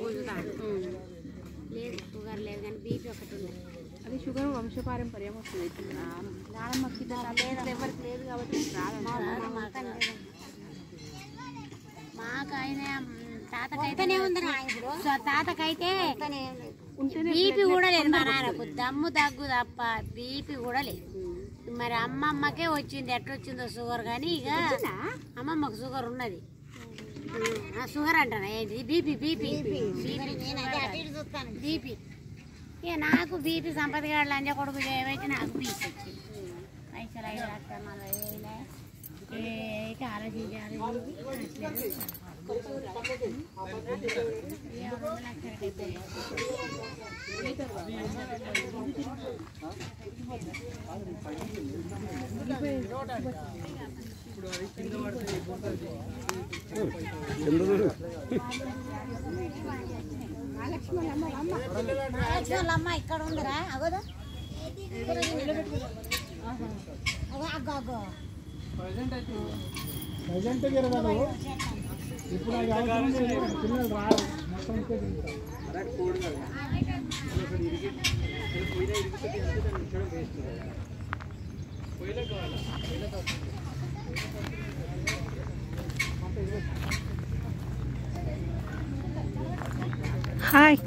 లేదు షుగర్ లేదు కానీ బీపీ ఒకటి ఉంది. అది షుగర్ వంశపారంపర్యం వస్తుంది. నానమ్మకి లేదు ఎవరికి లేదు కాబట్టి మాకు ఆయన తాతకైతేనే ఉంది. తాతకైతే బీపీ కూడా లేదు. మా నాన్నకు దమ్ము దగ్గు తప్ప బీపీ కూడా లేదు. మరి అమ్మమ్మకే వచ్చింది. ఎట్లొచ్చిందో షుగర్. కానీ ఇక అమ్మమ్మకు షుగర్ ఉన్నది. షుగర్ అంటాను ఏంటి బీపీ బీపీ బీపీ. ఇక నాకు బీపీ సంపద గారు లంజ కొడుకు చేయబట్టి నాకు బీపీ వచ్చింది. పైసలు 5,40,000 ఆలోచించాలి. అమ్మ ఇక్కడ ఉందిరా అగోదా ఇప్పుడు పిల్లలు రాదు హాయ్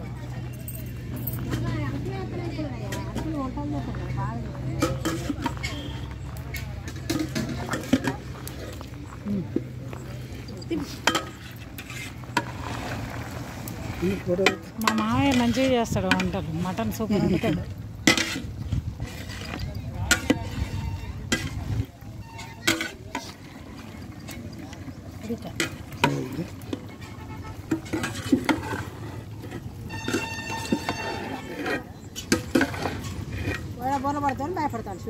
మా మామయ్య మంచిగా చేస్తాడు వంటలు. Mutton super వండుతాడు. బోల పడతాను భయపడతాను.